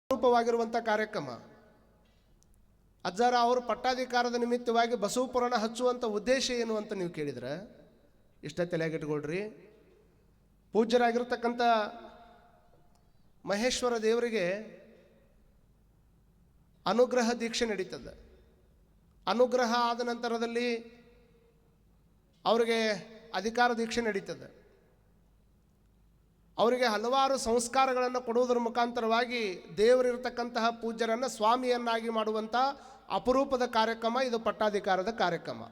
ರೂಪವಾಗಿರುವಂಥ ಕಾರ್ಯಕ್ರಮ. ಅಜ್ಜಾರ ಅವರು ಪಟ್ಟಾಧಿಕಾರದ ನಿಮಿತ್ತವಾಗಿ ಬಸವ ಪುರಾಣ ಹಚ್ಚುವಂಥ ಉದ್ದೇಶ ಏನು ಅಂತ ನೀವು ಕೇಳಿದ್ರೆ ಇಷ್ಟ ತಲೆಯಾಗಿಟ್ಕೊಳ್ರಿ. ಪೂಜ್ಯರಾಗಿರ್ತಕ್ಕಂಥ ಮಹೇಶ್ವರ ದೇವರಿಗೆ ಅನುಗ್ರಹ ದೀಕ್ಷೆ ನಡೀತದೆ. ಅನುಗ್ರಹ ಆದ ನಂತರದಲ್ಲಿ ಅವರಿಗೆ ಅಧಿಕಾರ ದೀಕ್ಷೆ ನಡೀತದೆ. ಅವರಿಗೆ ಹಲವಾರು ಸಂಸ್ಕಾರಗಳನ್ನು ಕೊಡುವುದರ ಮುಖಾಂತರವಾಗಿ ದೇವರಿರತಕ್ಕಂತಹ ಪೂಜ್ಯರನ್ನು ಸ್ವಾಮಿಯನ್ನಾಗಿ ಮಾಡುವಂಥ ಅಪರೂಪದ ಕಾರ್ಯಕ್ರಮ ಇದು ಪಟ್ಟಾಧಿಕಾರದ ಕಾರ್ಯಕ್ರಮ.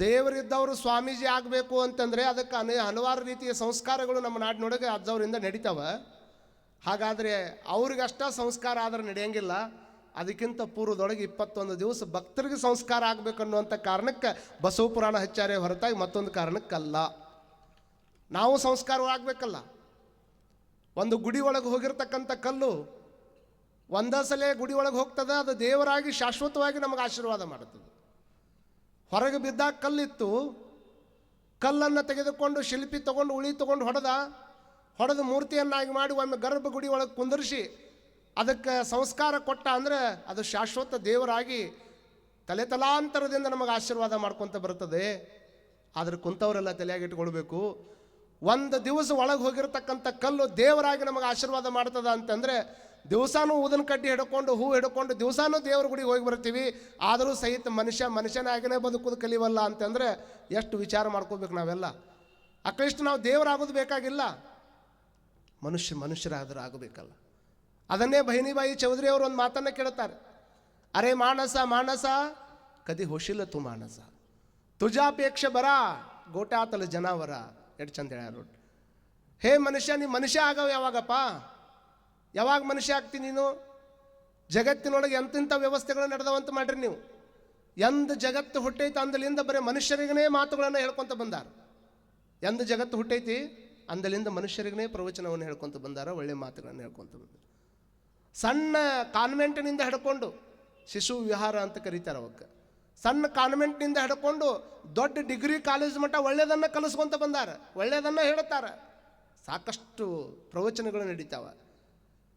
ದೇವರಿದ್ದವರು ಸ್ವಾಮೀಜಿ ಆಗಬೇಕು ಅಂತಂದರೆ ಅದಕ್ಕೆ ಹಲವಾರು ರೀತಿಯ ಸಂಸ್ಕಾರಗಳು ನಮ್ಮ ನಾಡಿನೊಳಗೆ ಅಜ್ಜವರಿಂದ ನಡೀತಾವೆ. ಹಾಗಾದರೆ ಅವ್ರಿಗಷ್ಟ ಸಂಸ್ಕಾರ ಆದರೆ ನಡೆಯಂಗಿಲ್ಲ. ಅದಕ್ಕಿಂತ ಪೂರ್ವದೊಳಗೆ 21 ದಿವಸ ಭಕ್ತರಿಗೆ ಸಂಸ್ಕಾರ ಆಗಬೇಕನ್ನುವಂಥ ಕಾರಣಕ್ಕೆ ಬಸವ ಪುರಾಣ ಹಚ್ಚಾರೆ ಹೊರತಾಗಿ ಮತ್ತೊಂದು ಕಾರಣಕ್ಕಲ್ಲ. ನಾವು ಸಂಸ್ಕಾರವಾಗಬೇಕಲ್ಲ. ಒಂದು ಗುಡಿ ಒಳಗೆ ಹೋಗಿರ್ತಕ್ಕಂಥ ಕಲ್ಲು ಒಂದೇ ಸಲ ಗುಡಿ ಒಳಗೆ ಹೋಗ್ತದೆ, ಅದು ದೇವರಾಗಿ ಶಾಶ್ವತವಾಗಿ ನಮಗೆ ಆಶೀರ್ವಾದ ಮಾಡುತ್ತದೆ. ಹೊರಗೆ ಬಿದ್ದಾಗ ಕಲ್ಲಿತ್ತು, ಕಲ್ಲನ್ನು ತೆಗೆದುಕೊಂಡು ಶಿಲ್ಪಿ ತೊಗೊಂಡು ಉಳಿ ತೊಗೊಂಡು ಹೊಡೆದು ಮೂರ್ತಿಯನ್ನಾಗಿ ಮಾಡಿ ಒಮ್ಮೆ ಗರ್ಭಗುಡಿ ಒಳಗೆ ಕುಂದರಿಸಿ ಅದಕ್ಕೆ ಸಂಸ್ಕಾರ ಕೊಟ್ಟ ಅಂದರೆ ಅದು ಶಾಶ್ವತ ದೇವರಾಗಿ ತಲಾಂತರದಿಂದ ನಮಗೆ ಆಶೀರ್ವಾದ ಮಾಡ್ಕೊತ ಬರ್ತದೆ. ಆದರೆ ಕುಂತವರೆಲ್ಲ ತಲೆಯಾಗಿಟ್ಕೊಳ್ಬೇಕು, ಒಂದು ದಿವಸ ಒಳಗೆ ಹೋಗಿರ್ತಕ್ಕಂಥ ಕಲ್ಲು ದೇವರಾಗಿ ನಮಗೆ ಆಶೀರ್ವಾದ ಮಾಡ್ತದ ಅಂತಂದರೆ ದಿವಸಾನು ಊದಿನ ಕಡ್ಡಿ ಹಿಡ್ಕೊಂಡು ಹೂ ಹಿಡ್ಕೊಂಡು ದಿವಸಾನು ದೇವ್ರ ಗುಡಿಗೆ ಹೋಗಿ ಬರ್ತೀವಿ. ಆದರೂ ಸಹಿತ ಮನುಷ್ಯನಾಗಿನೇ ಬದುಕೋದು ಕಲಿವಲ್ಲ ಅಂತಂದರೆ ಎಷ್ಟು ವಿಚಾರ ಮಾಡ್ಕೋಬೇಕು ನಾವೆಲ್ಲ. ಅಟ್ಲೀಸ್ಟ್ ನಾವು ದೇವರಾಗೋದು ಬೇಕಾಗಿಲ್ಲ, ಮನುಷ್ಯರಾದರೂ ಆಗಬೇಕಲ್ಲ. ಅದನ್ನೇ ಬಹಿನಿಬಾಯಿ ಚೌಧರಿ ಅವರು ಒಂದು ಮಾತನ್ನು ಕೇಳ್ತಾರೆ. ಅರೆ ಮಾನಸ ಕದಿ ಹೊಶಿಲ್ಲ ತು ಮಾನಸ ತುಜಾಪೇಕ್ಷ ಬರ ಗೋಟಾತಲ ಜನಾವರ. ಎಷ್ಟು ಚಂದ ಹೇಳ್ಯಾರ. ಹೇ ಮನುಷ್ಯ, ನೀ ಮನುಷ್ಯ ಆಗವ ಯಾವಾಗಪ್ಪ? ಯಾವಾಗ ಮನುಷ್ಯ ಆಗ್ತೀನಿ ನೀನು? ಜಗತ್ತಿನೊಳಗೆ ಎಂತೆಂಥ ವ್ಯವಸ್ಥೆಗಳು ನಡೆದವಂತ ಮಾಡ್ರಿ ನೀವು. ಎಂದು ಜಗತ್ತು ಹುಟ್ಟೈತಿ ಅಂದಲಿಂದ ಬರೀ ಮನುಷ್ಯರಿಗೇ ಮಾತುಗಳನ್ನು ಹೇಳ್ಕೊತ ಬಂದಾರ. ಎಂದು ಜಗತ್ತು ಹುಟ್ಟೈತಿ ಅಂದಲಿಂದ ಮನುಷ್ಯರಿಗೇ ಪ್ರವಚನವನ್ನು ಹೇಳ್ಕೊತ ಬಂದಾರ, ಒಳ್ಳೆ ಮಾತುಗಳನ್ನು ಹೇಳ್ಕೊತ ಬಂದಾರ. ಸಣ್ಣ ಕಾನ್ವೆಂಟ್ನಿಂದ ಹಿಡ್ಕೊಂಡು ಶಿಶು ವಿಹಾರ ಅಂತ ಕರೀತಾರೆ ಅವಕ್ಕೆ. ಸಣ್ಣ ಕಾನ್ವೆಂಟ್ನಿಂದ ಹಿಡ್ಕೊಂಡು ದೊಡ್ಡ ಡಿಗ್ರಿ ಕಾಲೇಜ್ ಮಟ್ಟ ಒಳ್ಳೆಯದನ್ನು ಕಲಿಸ್ಕೊತ ಬಂದಾರ, ಒಳ್ಳೆಯದನ್ನು ಹೇಳ್ತಾರೆ. ಸಾಕಷ್ಟು ಪ್ರವಚನಗಳು ನಡೀತಾವೆ.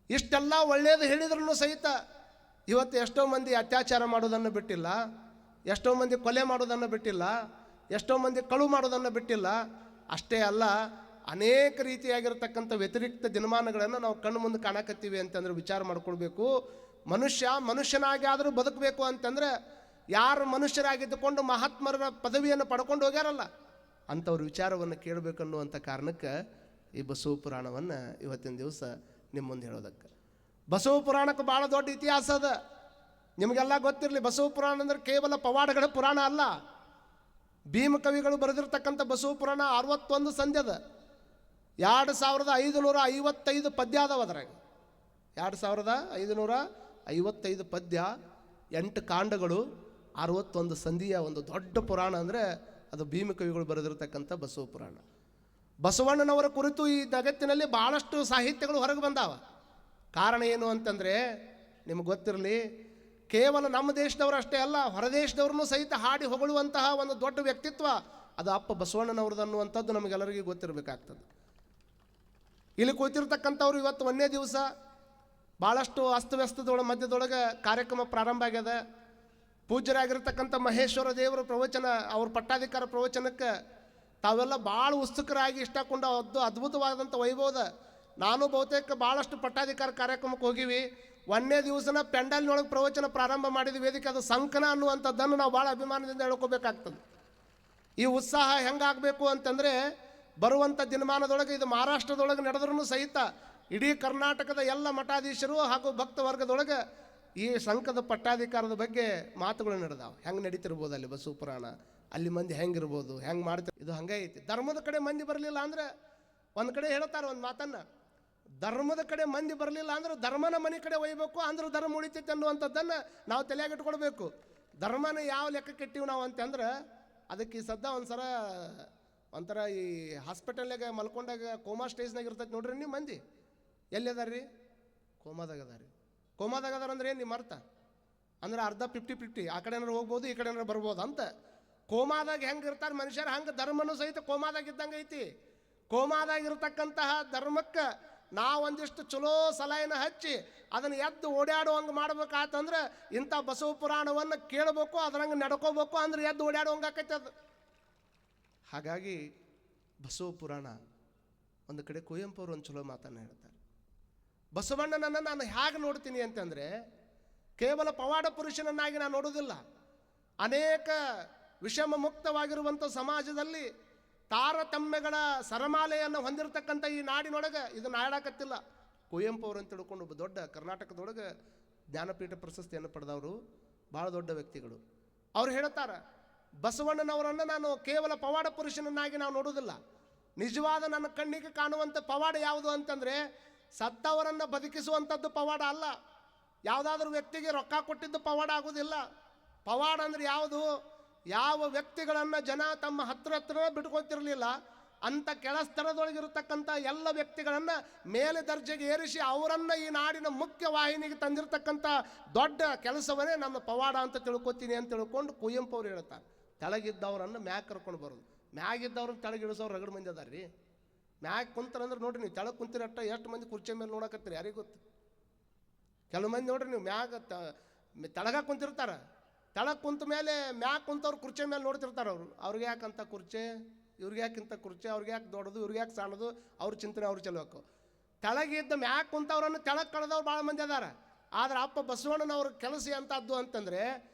ಇಷ್ಟೆಲ್ಲ ಒಳ್ಳೆಯದು ಹೇಳಿದ್ರೂ ಸಹಿತ ಇವತ್ತು ಎಷ್ಟೋ ಮಂದಿ ಅತ್ಯಾಚಾರ ಮಾಡೋದನ್ನು ಬಿಟ್ಟಿಲ್ಲ, ಎಷ್ಟೋ ಮಂದಿ ಕೊಲೆ ಮಾಡೋದನ್ನು ಬಿಟ್ಟಿಲ್ಲ, ಎಷ್ಟೋ ಮಂದಿ ಕಳು ಮಾಡೋದನ್ನು ಬಿಟ್ಟಿಲ್ಲ. ಅಷ್ಟೇ ಅಲ್ಲ, ಅನೇಕ ರೀತಿಯಾಗಿರ್ತಕ್ಕಂಥ ವ್ಯತಿರಿಕ್ತ ದಿನಮಾನಗಳನ್ನು ನಾವು ಕಣ್ಣು ಮುಂದೆ ಕಾಣಕತ್ತೀವಿ ಅಂತಂದ್ರೆ ವಿಚಾರ ಮಾಡ್ಕೊಳ್ಬೇಕು. ಮನುಷ್ಯನಾಗಿ ಆದರೂ ಬದುಕಬೇಕು ಅಂತಂದರೆ ಯಾರು ಮನುಷ್ಯರಾಗಿದ್ದುಕೊಂಡು ಮಹಾತ್ಮರ ಪದವಿಯನ್ನು ಪಡ್ಕೊಂಡು ಹೋಗ್ಯಾರಲ್ಲ ಅಂಥವ್ರ ವಿಚಾರವನ್ನು ಕೇಳಬೇಕನ್ನುವಂಥ ಕಾರಣಕ್ಕೆ ಈ ಬಸವ ಪುರಾಣವನ್ನು ಇವತ್ತಿನ ದಿವಸ ನಿಮ್ಮ ಮುಂದೆ ಹೇಳೋದಕ್ಕೆ. ಬಸವ ಪುರಾಣಕ್ಕೆ ಭಾಳ ದೊಡ್ಡ ಇತಿಹಾಸ ಅದ. ನಿಮಗೆಲ್ಲ ಗೊತ್ತಿರಲಿ, ಬಸವ ಪುರಾಣ ಅಂದರೆ ಕೇವಲ ಪವಾಡಗಳ ಪುರಾಣ ಅಲ್ಲ. ಭೀಮ ಕವಿಗಳು ಬರೆದಿರ್ತಕ್ಕಂಥ ಬಸವ ಪುರಾಣ 61 ಸಂಧಿ ಅದ. 2555 ಪದ್ಯ ಅದಾವ. ಅದ್ರಾಗ 2555 ಪದ್ಯ, 8 ಕಾಂಡಗಳು, 61 ಸಂಧಿಯ ಒಂದು ದೊಡ್ಡ ಪುರಾಣ ಅಂದರೆ ಅದು ಭೀಮ ಕವಿಗಳು ಬರೆದಿರ್ತಕ್ಕಂಥ ಬಸವ ಪುರಾಣ. ಬಸವಣ್ಣನವರ ಕುರಿತು ಈ ಜಗತ್ತಿನಲ್ಲಿ ಭಾಳಷ್ಟು ಸಾಹಿತ್ಯಗಳು ಹೊರಗೆ ಬಂದಾವ. ಕಾರಣ ಏನು ಅಂತಂದರೆ ನಿಮಗೆ ಗೊತ್ತಿರಲಿ, ಕೇವಲ ನಮ್ಮ ದೇಶದವರು ಅಷ್ಟೇ ಅಲ್ಲ, ಹೊರದೇಶದವ್ರನ್ನೂ ಸಹಿತ ಹಾಡಿ ಹೊಗಳುವಂತಹ ಒಂದು ದೊಡ್ಡ ವ್ಯಕ್ತಿತ್ವ ಅದು ಅಪ್ಪ ಬಸವಣ್ಣನವ್ರದ್ದು ಅನ್ನುವಂಥದ್ದು ನಮಗೆಲ್ಲರಿಗೂ ಗೊತ್ತಿರಬೇಕಾಗ್ತದೆ. ಇಲ್ಲಿ ಕೂತಿರ್ತಕ್ಕಂಥವ್ರು ಇವತ್ತು ಒಂದೇ ದಿವಸ ಭಾಳಷ್ಟು ಮಧ್ಯದೊಳಗೆ ಕಾರ್ಯಕ್ರಮ ಪ್ರಾರಂಭ ಆಗ್ಯದ. ಪೂಜ್ಯರಾಗಿರ್ತಕ್ಕಂಥ ಮಹೇಶ್ವರ ದೇವರ ಪ್ರವಚನ, ಅವ್ರ ಪಟ್ಟಾಧಿಕಾರ ಪ್ರವಚನಕ್ಕೆ ತಾವೆಲ್ಲ ಭಾಳ ಉತ್ಸುಕರಾಗಿ ಇಷ್ಟಕೊಂಡು ಅದ್ಭುತವಾದಂಥ ವೈಭವದ. ನಾನು ಬಹುತೇಕ ಭಾಳಷ್ಟು ಪಟ್ಟಾಧಿಕಾರ ಕಾರ್ಯಕ್ರಮಕ್ಕೆ ಹೋಗಿವಿ. ಒಂದೇ ದಿವಸನ ಪೆಂಡಲ್ನೊಳಗೆ ಪ್ರವಚನ ಪ್ರಾರಂಭ ಮಾಡಿದ ವೇದಿಕೆ ಅದು ಸಂಕನ ಅನ್ನುವಂಥದ್ದನ್ನು ನಾವು ಭಾಳ ಅಭಿಮಾನದಿಂದ ಹೇಳ್ಕೋಬೇಕಾಗ್ತದೆ. ಈ ಉತ್ಸಾಹ ಹೆಂಗಾಗಬೇಕು ಅಂತಂದರೆ ಬರುವಂಥ ದಿನಮಾನದೊಳಗೆ ಇದು ಮಹಾರಾಷ್ಟ್ರದೊಳಗೆ ನಡೆದ್ರೂ ಸಹಿತ ಇಡೀ ಕರ್ನಾಟಕದ ಎಲ್ಲ ಮಠಾಧೀಶರು ಹಾಗೂ ಭಕ್ತ ವರ್ಗದೊಳಗೆ ಈ ಸಂಘದ ಪಟ್ಟಾಧಿಕಾರದ ಬಗ್ಗೆ ಮಾತುಗಳು ನಡೆದಾವೆ. ಹೆಂಗೆ ನಡೀತಿರ್ಬೋದು ಅಲ್ಲಿ ಬಸವ ಪುರಾಣ, ಅಲ್ಲಿ ಮಂದಿ ಹೆಂಗಿರ್ಬೋದು, ಹೆಂಗೆ ಮಾಡ್ತಾರೆ, ಇದು ಹಂಗೆ ಐತಿ. ಧರ್ಮದ ಕಡೆ ಮಂದಿ ಬರಲಿಲ್ಲ ಅಂದರೆ ಒಂದು ಕಡೆ ಹೇಳ್ತಾರೆ ಒಂದು ಮಾತನ್ನು, ಧರ್ಮದ ಕಡೆ ಮಂದಿ ಬರಲಿಲ್ಲ ಅಂದ್ರೆ ಧರ್ಮನ ಮನೆ ಕಡೆ ಒಯ್ಯಬೇಕು, ಅಂದ್ರೆ ಧರ್ಮ ಉಳಿತೈತೆ ಅನ್ನುವಂಥದ್ದನ್ನು ನಾವು ತಲೆಯಾಗಿಟ್ಕೊಳ್ಬೇಕು. ಧರ್ಮನ ಯಾವ ಲೆಕ್ಕಕ್ಕೆ ಇಟ್ಟಿವಿ ನಾವು ಅಂತಂದ್ರೆ ಅದಕ್ಕೆ ಈ ಸದ್ದ ಒಂಥರ ಈ ಹಾಸ್ಪಿಟಲ್ನಾಗ ಮಲ್ಕೊಂಡಾಗ ಕೋಮಾ ಸ್ಟೇಜ್ನಾಗ ಇರ್ತೈತೆ ನೋಡ್ರಿ. ನೀವು ಮಂದಿ ಎಲ್ಲಿ ಅದಾರ ರೀ? ಕೋಮಾದಾಗ ಅದಾರ ಅಂದ್ರೆ ಏನು ನಿಮ್ಮ ಅರ್ಥ? ಅಂದ್ರೆ ಅರ್ಧ 50-50, ಆ ಕಡೆ ಏನಾರು ಹೋಗ್ಬೋದು, ಈ ಕಡೆ ಏನಾರು ಬರ್ಬೋದು ಅಂತ. ಕೋಮಾದಾಗ ಹೆಂಗೆ ಇರ್ತಾರೆ ಮನುಷ್ಯರು, ಹಂಗೆ ಧರ್ಮನೂ ಸಹಿತ ಕೋಮಾದಾಗ ಇದ್ದಂಗೆ ಐತಿ. ಕೋಮಾದಾಗಿರ್ತಕ್ಕಂತಹ ಧರ್ಮಕ್ಕೆ ನಾವೊಂದಿಷ್ಟು ಚಲೋ ಸಲಹೆನ ಹಚ್ಚಿ ಅದನ್ನು ಎದ್ದು ಓಡಾಡುವಂಗೆ ಮಾಡ್ಬೇಕಾತಂದ್ರೆ ಇಂಥ ಬಸವ ಪುರಾಣವನ್ನು ಕೇಳಬೇಕು, ಅದರಂಗೆ ನಡ್ಕೋಬೇಕು, ಅಂದ್ರೆ ಎದ್ದು ಓಡಾಡುವಂಗೆ ಆಕೈತೆ ಅದು. ಹಾಗಾಗಿ ಬಸವ ಪುರಾಣ ಒಂದು ಕಡೆ ಕುವೆಂಪು ಅವರು ಒಂದು ಚಲೋ ಮಾತನ್ನು ಹೇಳ್ತಾರೆ. ಬಸವಣ್ಣನನ್ನು ನಾನು ಹೇಗೆ ನೋಡ್ತೀನಿ ಅಂತಂದರೆ, ಕೇವಲ ಪವಾಡ ಪುರುಷನನ್ನಾಗಿ ನಾನು ನೋಡೋದಿಲ್ಲ. ಅನೇಕ ವಿಷಮ ಮುಕ್ತವಾಗಿರುವಂಥ ಸಮಾಜದಲ್ಲಿ ತಾರತಮ್ಯಗಳ ಸರಮಾಲೆಯನ್ನು ಹೊಂದಿರತಕ್ಕಂಥ ಈ ನಾಡಿನೊಳಗೆ ಇದನ್ನು ಆಡಾಕತ್ತಿಲ್ಲ. ಕುವೆಂಪು ಅವರು ಅಂತ ತಿಳ್ಕೊಂಡು ಒಬ್ಬ ದೊಡ್ಡ ಕರ್ನಾಟಕದೊಳಗೆ ಜ್ಞಾನಪೀಠ ಪ್ರಶಸ್ತಿಯನ್ನು ಪಡೆದವರು, ಭಾಳ ದೊಡ್ಡ ವ್ಯಕ್ತಿಗಳು. ಅವ್ರು ಹೇಳ್ತಾರೆ, ಬಸವಣ್ಣನವರನ್ನು ನಾನು ಕೇವಲ ಪವಾಡ ಪುರುಷನನ್ನಾಗಿ ನಾವು ನೋಡೋದಿಲ್ಲ. ನಿಜವಾದ ನನ್ನ ಕಣ್ಣಿಗೆ ಕಾಣುವಂಥ ಪವಾಡ ಯಾವುದು ಅಂತಂದರೆ, ಸತ್ತವರನ್ನು ಬದುಕಿಸುವಂಥದ್ದು ಪವಾಡ ಅಲ್ಲ. ಯಾವುದಾದ್ರೂ ವ್ಯಕ್ತಿಗೆ ರೊಕ್ಕ ಕೊಟ್ಟಿದ್ದು ಪವಾಡ ಆಗೋದಿಲ್ಲ. ಪವಾಡ ಅಂದರೆ ಯಾವುದು? ಯಾವ ವ್ಯಕ್ತಿಗಳನ್ನು ಜನ ತಮ್ಮ ಹತ್ರ ಬಿಟ್ಕೊತಿರಲಿಲ್ಲ ಅಂಥ ಕೆಳಸ್ತರದೊಳಗಿರತಕ್ಕಂಥ ಎಲ್ಲ ವ್ಯಕ್ತಿಗಳನ್ನು ಮೇಲೆ ದರ್ಜೆಗೆ ಏರಿಸಿ ಅವರನ್ನು ಈ ನಾಡಿನ ಮುಖ್ಯ ವಾಹಿನಿಗೆ ತಂದಿರತಕ್ಕಂಥ ದೊಡ್ಡ ಕೆಲಸವನ್ನೇ ನನ್ನ ಪವಾಡ ಅಂತ ತಿಳ್ಕೊತೀನಿ ಅಂತ ತಿಳ್ಕೊಂಡು ಕುವೆಂಪು ಅವ್ರು ಹೇಳ್ತಾರೆ. ತೆಳಗಿದ್ದವರನ್ನು ಮ್ಯಾಗ ಕರ್ಕೊಂಡು ಬರೋದು, ಮ್ಯಾಗಿದ್ದವ್ರನ್ನ ತೆಳಗಿಡಿಸೋರು ರಗಡು ಮಂದಿ ಅದಾರ ರೀ. ಮ್ಯಾಗ ಕುಂತಾರಂದ್ರೆ ನೋಡ್ರಿ, ನೀವು ತೆಳಗೆ ಕುಂತಿರಟ್ಟ ಎಷ್ಟು ಮಂದಿ ಕುರ್ಚಿ ಮೇಲೆ ನೋಡಕತ್ತೀರಿ ಯಾರಿಗೆ ಗೊತ್ತು? ಕೆಲವು ಮಂದಿ ನೋಡ್ರಿ, ನೀವು ಮ್ಯಾಗ ತೆಳಗ ಕುಂತಿರ್ತಾರೆ, ತೆಳಗೆ ಕುಂತ ಮೇಲೆ ಮ್ಯಾಗ ಕುಂತವ್ರು ಕುರ್ಚಿ ಮೇಲೆ ನೋಡ್ತಿರ್ತಾರೆ. ಅವ್ರಿಗೆ ಯಾಕಂತ ಕುರ್ಚಿ, ಇವ್ರಿಗೆ ಯಾಕಿಂತ ಕುರ್ಚಿ, ಅವ್ರಿಗೆ ಯಾಕೆ ದೊಡ್ಡದು, ಇವ್ರಿಗೆ ಯಾಕೆ ಸಣ್ಣದು, ಅವ್ರ ಚಿಂತನೆ ಅವ್ರು ಚಲೋಕು. ತೆಳಗಿದ್ದ ಮ್ಯಾಗ ಕುಂತವ್ರನ್ನು ತೆಳಗೆ ಕಳೆದವ್ರು ಭಾಳ ಮಂದಿ ಅದಾರ. ಆದ್ರೆ ಅಪ್ಪ ಬಸವಣ್ಣನವ್ರ ಕೆಲಸ ಎಂಥದ್ದು ಅಂತಂದರೆ,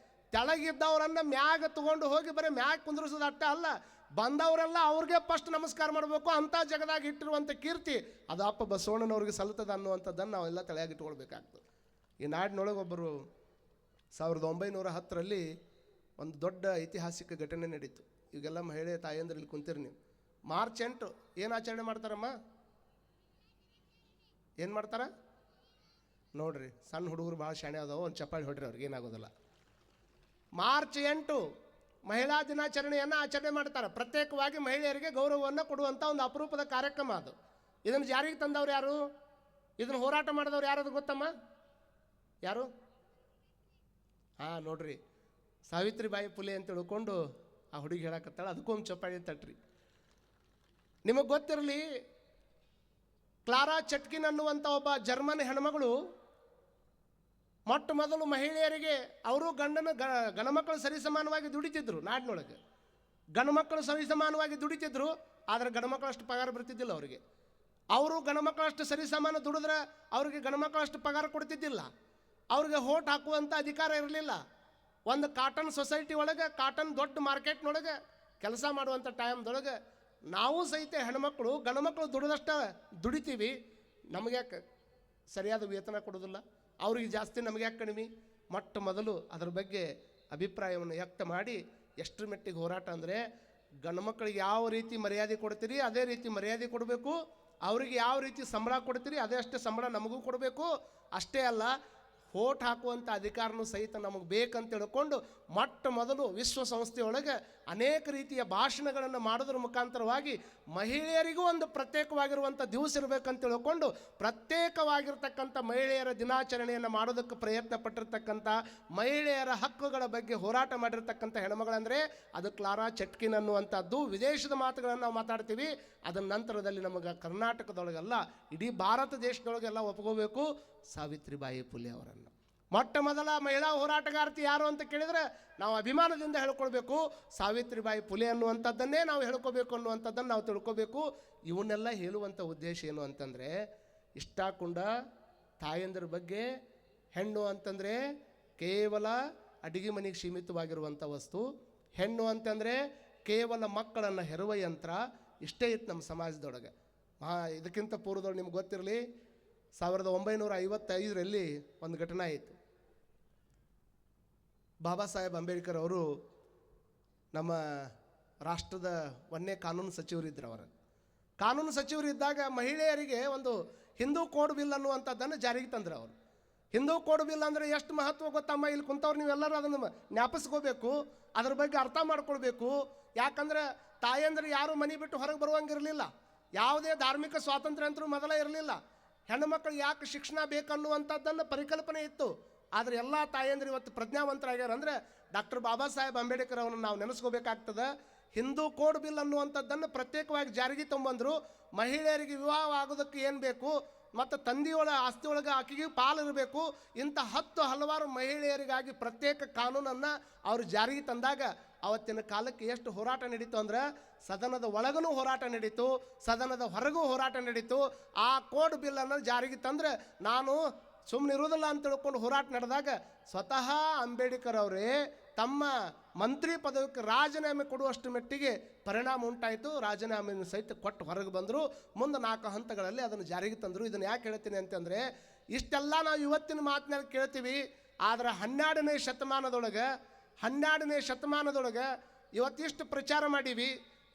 ತೆಳಗಿದ್ದವರನ್ನು ಮ್ಯಾಗ ತಗೊಂಡು ಹೋಗಿ ಬರೀ ಮ್ಯಾಗ ಕುಂದ್ರಿಸೋದು ಅಷ್ಟೇ ಅಲ್ಲ, ಬಂದವರೆಲ್ಲ ಅವ್ರಿಗೆ ಫಸ್ಟ್ ನಮಸ್ಕಾರ ಮಾಡಬೇಕು. ಅಂಥ ಜಗದಾಗ ಇಟ್ಟಿರುವಂಥ ಕೀರ್ತಿ ಅದು ಅಪ್ಪ ಬಸವಣ್ಣನವ್ರಿಗೆ ಸಲ್ತದ ಅನ್ನುವಂಥದ್ದನ್ನು ನಾವೆಲ್ಲ ತಲೆಯಾಗಿಟ್ಕೊಳ್ಬೇಕಾಗ್ತದೆ. ಈ ನಾಡಿನೊಳಗೆ ಒಬ್ಬರು 1910ರಲ್ಲಿ ಒಂದು ದೊಡ್ಡ ಐತಿಹಾಸಿಕ ಘಟನೆ ನಡೀತು. ಈಗೆಲ್ಲ ಮಹಿಳೆ ತಾಯಂದ್ರೆ ಇಲ್ಲಿ ಕುಂತೀರಿ ನೀವು. ಮಾರ್ಚ್ 8 ಏನು ಆಚರಣೆ ಮಾಡ್ತಾರಮ್ಮ? ಏನು ಮಾಡ್ತಾರ ನೋಡ್ರಿ, ಸಣ್ಣ ಹುಡುಗರು ಭಾಳ ಶಾಣೆ ಅದಾವ, ಒಂದು ಚಪ್ಪಾಳಿ ಹೊಡ್ರಿ, ಅವ್ರಿಗೆ ಏನಾಗೋದಿಲ್ಲ. ಮಾರ್ಚ್ 8 ಮಹಿಳಾ ದಿನಾಚರಣೆಯನ್ನು ಆಚರಣೆ ಮಾಡ್ತಾರೆ. ಪ್ರತ್ಯೇಕವಾಗಿ ಮಹಿಳೆಯರಿಗೆ ಗೌರವವನ್ನು ಕೊಡುವಂಥ ಒಂದು ಅಪರೂಪದ ಕಾರ್ಯಕ್ರಮ ಅದು. ಇದನ್ನು ಜಾರಿಗೆ ತಂದವ್ರು ಯಾರು? ಇದನ್ನು ಹೋರಾಟ ಮಾಡಿದವ್ರು ಯಾರದು ಗೊತ್ತಮ್ಮ? ಯಾರು? ನೋಡ್ರಿ, ಸಾವಿತ್ರಿಬಾಯಿ ಫುಲೆ ಅಂತ ತಿಳ್ಕೊಂಡು ಆ ಹುಡುಗಿ ಹೇಳಕತ್ತಾಳ, ಅದಕ್ಕೊಂದು ಚಪ್ಪಾಳಿ ತಟ್ರಿ. ನಿಮಗೆ ಗೊತ್ತಿರಲಿ, ಕ್ಲಾರಾ ಚಟ್ಕಿನ್ ಅನ್ನುವಂಥ ಒಬ್ಬ ಜರ್ಮನ್ ಹೆಣ್ಮಗಳು ಮೊಟ್ಟ ಮೊದಲು ಮಹಿಳೆಯರಿಗೆ, ಅವರು ಗಣಮಕ್ಕಳು ಸರಿಸಮಾನವಾಗಿ ದುಡಿತಿದ್ರು. ನಾಡಿನೊಳಗೆ ಗಣಮಕ್ಕಳು ಸರಿಸಮಾನವಾಗಿ ದುಡಿತಿದ್ರು, ಆದರೆ ಗಣಮಕ್ಕಳಷ್ಟು ಪಗಾರ ಬರ್ತಿದ್ದಿಲ್ಲ ಅವರಿಗೆ. ಅವರು ಗಣಮಕ್ಕಳಷ್ಟು ಸರಿಸಮಾನ ದುಡಿದ್ರೆ ಅವ್ರಿಗೆ ಗಣಮಕ್ಕಳಷ್ಟು ಪಗಾರ ಕೊಡ್ತಿದ್ದಿಲ್ಲ. ಅವ್ರಿಗೆ ಹೋಟ್ ಹಾಕುವಂಥ ಅಧಿಕಾರ ಇರಲಿಲ್ಲ. ಒಂದು ಕಾಟನ್ ಸೊಸೈಟಿ ಒಳಗೆ, ಕಾಟನ್ ದೊಡ್ಡ ಮಾರ್ಕೆಟ್ನೊಳಗೆ ಕೆಲಸ ಮಾಡುವಂಥ ಟೈಮ್ದೊಳಗೆ ನಾವು ಸಹಿತ ಹೆಣ್ಮಕ್ಳು ಗಣಮಕ್ಕಳು ದುಡಿದಷ್ಟ ದುಡಿತೀವಿ, ನಮಗೆ ಯಾಕೆ ಸರಿಯಾದ ವೇತನ ಕೊಡೋದಿಲ್ಲ, ಅವ್ರಿಗೆ ಜಾಸ್ತಿ ನಮಗೆ ಯಾಕೆ ಕಡಿಮೆ? ಮೊಟ್ಟ ಮೊದಲು ಅದರ ಬಗ್ಗೆ ಅಭಿಪ್ರಾಯವನ್ನು ವ್ಯಕ್ತ ಮಾಡಿ ಎಷ್ಟರ ಮಟ್ಟಿಗೆ ಹೋರಾಟ ಅಂದರೆ, ಗಂಡ್ಮಕ್ಳಿಗೆ ಯಾವ ರೀತಿ ಮರ್ಯಾದೆ ಕೊಡ್ತೀರಿ ಅದೇ ರೀತಿ ಮರ್ಯಾದೆ ಕೊಡಬೇಕು, ಅವ್ರಿಗೆ ಯಾವ ರೀತಿ ಸಂಬಳ ಕೊಡ್ತೀರಿ ಅದೇ ಅಷ್ಟೇ ಸಂಬಳ ನಮಗೂ ಕೊಡಬೇಕು. ಅಷ್ಟೇ ಅಲ್ಲ, ಹೋಟ್ ಹಾಕುವಂಥ ಅಧಿಕಾರನೂ ಸಹಿತ ನಮಗೆ ಬೇಕಂತ ತಿಳ್ಕೊಂಡು ಮೊಟ್ಟ ಮೊದಲು ವಿಶ್ವಸಂಸ್ಥೆಯೊಳಗೆ ಅನೇಕ ರೀತಿಯ ಭಾಷಣಗಳನ್ನು ಮಾಡೋದ್ರ ಮುಖಾಂತರವಾಗಿ ಮಹಿಳೆಯರಿಗೂ ಒಂದು ಪ್ರತ್ಯೇಕವಾಗಿರುವಂಥ ದಿವಸ ಇರಬೇಕಂತ ತಿಳ್ಕೊಂಡು ಪ್ರತ್ಯೇಕವಾಗಿರ್ತಕ್ಕಂಥ ಮಹಿಳೆಯರ ದಿನಾಚರಣೆಯನ್ನು ಮಾಡೋದಕ್ಕೆ ಪ್ರಯತ್ನ ಪಟ್ಟಿರ್ತಕ್ಕಂಥ, ಮಹಿಳೆಯರ ಹಕ್ಕುಗಳ ಬಗ್ಗೆ ಹೋರಾಟ ಮಾಡಿರ್ತಕ್ಕಂಥ ಹೆಣ್ಮಗಳಂದರೆ ಅದು ಕ್ಲಾರಾ ಚಟ್ಕಿನ್ ಅನ್ನುವಂಥದ್ದು. ವಿದೇಶದ ಮಾತುಗಳನ್ನು ನಾವು ಮಾತಾಡ್ತೀವಿ, ಅದರ ನಂತರದಲ್ಲಿ ನಮಗೆ ಕರ್ನಾಟಕದೊಳಗೆಲ್ಲ ಇಡೀ ಭಾರತ ದೇಶದೊಳಗೆಲ್ಲ ಒಪ್ಕೋಬೇಕು ಸಾವಿತ್ರಿಬಾಯಿ ಫುಲೆ ಅವರನ್ನು. ಮೊಟ್ಟ ಮೊದಲ ಮಹಿಳಾ ಹೋರಾಟಗಾರ್ತಿ ಯಾರು ಅಂತ ಕೇಳಿದರೆ ನಾವು ಅಭಿಮಾನದಿಂದ ಹೇಳ್ಕೊಳ್ಬೇಕು, ಸಾವಿತ್ರಿಬಾಯಿ ಫುಲೆ ಅನ್ನುವಂಥದ್ದನ್ನೇ ನಾವು ಹೇಳ್ಕೋಬೇಕು ಅನ್ನುವಂಥದ್ದನ್ನು ನಾವು ತಿಳ್ಕೋಬೇಕು. ಇವನ್ನೆಲ್ಲ ಹೇಳುವಂಥ ಉದ್ದೇಶ ಏನು ಅಂತಂದರೆ, ಇಷ್ಟಾಕುಂಡ ತಾಯಂದಿರ ಬಗ್ಗೆ, ಹೆಣ್ಣು ಅಂತಂದರೆ ಕೇವಲ ಅಡಿಗೆ ಮನೆಗೆ ಸೀಮಿತವಾಗಿರುವಂಥ ವಸ್ತು, ಹೆಣ್ಣು ಅಂತಂದರೆ ಕೇವಲ ಮಕ್ಕಳನ್ನು ಹೆರುವ ಯಂತ್ರ, ಇಷ್ಟೇ ಇತ್ತು ನಮ್ಮ ಸಮಾಜದೊಳಗೆ. ಇದಕ್ಕಿಂತ ಪೂರ್ವದೊಳಗೆ ನಿಮ್ಗೆ ಗೊತ್ತಿರಲಿ, 1955ರಲ್ಲಿ ಒಂದು ಘಟನೆ ಆಯಿತು. ಬಾಬಾ ಸಾಹೇಬ್ ಅಂಬೇಡ್ಕರ್ ಅವರು ನಮ್ಮ ರಾಷ್ಟ್ರದ ಒಂದೇ ಕಾನೂನು ಸಚಿವರಿದ್ದರು. ಅವರು ಕಾನೂನು ಸಚಿವರಿದ್ದಾಗ ಮಹಿಳೆಯರಿಗೆ ಒಂದು ಹಿಂದೂ ಕೋಡ್ ಬಿಲ್ ಅನ್ನುವಂಥದ್ದನ್ನು ಜಾರಿಗೆ ತಂದರು. ಅವರು ಹಿಂದೂ ಕೋಡ್ ಬಿಲ್ ಅಂದರೆ ಎಷ್ಟು ಮಹತ್ವ ಗೊತ್ತಮ್ಮ? ಇಲ್ಲಿ ಕುಂತವ್ರು ನೀವೆಲ್ಲರೂ ಅದನ್ನು ಜ್ಞಾಪಿಸ್ಕೋಬೇಕು, ಅದ್ರ ಬಗ್ಗೆ ಅರ್ಥ ಮಾಡ್ಕೊಳ್ಬೇಕು. ಯಾಕಂದರೆ ತಾಯಂದ್ರೆ ಯಾರು ಮನೆ ಬಿಟ್ಟು ಹೊರಗೆ ಬರುವಂಗಿರಲಿಲ್ಲ, ಯಾವುದೇ ಧಾರ್ಮಿಕ ಸ್ವಾತಂತ್ರ್ಯ ಅಂತರೂ ಮೊದಲೇ ಇರಲಿಲ್ಲ. ಹೆಣ್ಣು ಮಕ್ಕಳು ಯಾಕೆ ಶಿಕ್ಷಣ ಬೇಕನ್ನುವಂಥದ್ದನ್ನು ಪರಿಕಲ್ಪನೆ ಇತ್ತು. ಆದರೆ ಎಲ್ಲ ತಾಯಂದ್ರೆ ಇವತ್ತು ಪ್ರಜ್ಞಾವಂತರಾಗ್ಯಾರ. ಅಂದರೆ ಡಾಕ್ಟರ್ ಬಾಬಾ ಸಾಹೇಬ್ ಅಂಬೇಡ್ಕರ್ ಅವರನ್ನು ನಾವು ನೆನೆಸ್ಕೋಬೇಕಾಗ್ತದೆ. ಹಿಂದೂ ಕೋಡ್ ಬಿಲ್ ಅನ್ನುವಂಥದ್ದನ್ನು ಪ್ರತ್ಯೇಕವಾಗಿ ಜಾರಿಗೆ ತೊಗೊಂಬಂದರು. ಮಹಿಳೆಯರಿಗೆ ವಿವಾಹ ಆಗೋದಕ್ಕೆ ಏನು ಬೇಕು, ಮತ್ತು ತಂದೆಯೊಳ ಆಸ್ತಿಯೊಳಗೆ ಆಕೆಗೆ ಪಾಲಿರಬೇಕು. ಇಂಥ ಹಲವಾರು ಮಹಿಳೆಯರಿಗಾಗಿ ಪ್ರತ್ಯೇಕ ಕಾನೂನನ್ನು ಅವರು ಜಾರಿಗೆ ತಂದಾಗ ಅವತ್ತಿನ ಕಾಲಕ್ಕೆ ಎಷ್ಟು ಹೋರಾಟ ನಡೀತು ಅಂದ್ರೆ ಸದನದ ಒಳಗೂ ಹೋರಾಟ ನಡೀತು, ಸದನದ ಹೊರಗೂ ಹೋರಾಟ ನಡೀತು. ಆ ಕೋಡ್ ಬಿಲ್ಲನ್ನು ಜಾರಿಗೆ ತಂದರೆ ನಾನು ಸುಮ್ಮನೆ ಇರೋದಿಲ್ಲ ಅಂತ ತಿಳ್ಕೊಂಡು ಹೋರಾಟ ನಡೆದಾಗ ಸ್ವತಃ ಅಂಬೇಡ್ಕರ್ ಅವರೇ ತಮ್ಮ ಮಂತ್ರಿ ಪದವಿಗೆ ರಾಜೀನಾಮೆ ಕೊಡುವಷ್ಟು ಮಟ್ಟಿಗೆ ಪರಿಣಾಮ ಉಂಟಾಯಿತು. ರಾಜೀನಾಮೆಯನ್ನು ಸಹಿತ ಕೊಟ್ಟು ಹೊರಗೆ ಬಂದರು. ಮುಂದೆ 4 ಹಂತಗಳಲ್ಲಿ ಅದನ್ನು ಜಾರಿಗೆ ತಂದರು. ಇದನ್ನು ಯಾಕೆ ಹೇಳ್ತೀನಿ ಅಂತಂದರೆ ಇಷ್ಟೆಲ್ಲ ನಾವು ಇವತ್ತಿನ ಮಾತಿನಲ್ಲಿ ಕೇಳ್ತೀವಿ. ಆದರೆ 12ನೇ ಶತಮಾನದೊಳಗೆ ಇವತ್ತಿಷ್ಟು ಪ್ರಚಾರ ಮಾಡೀವಿ,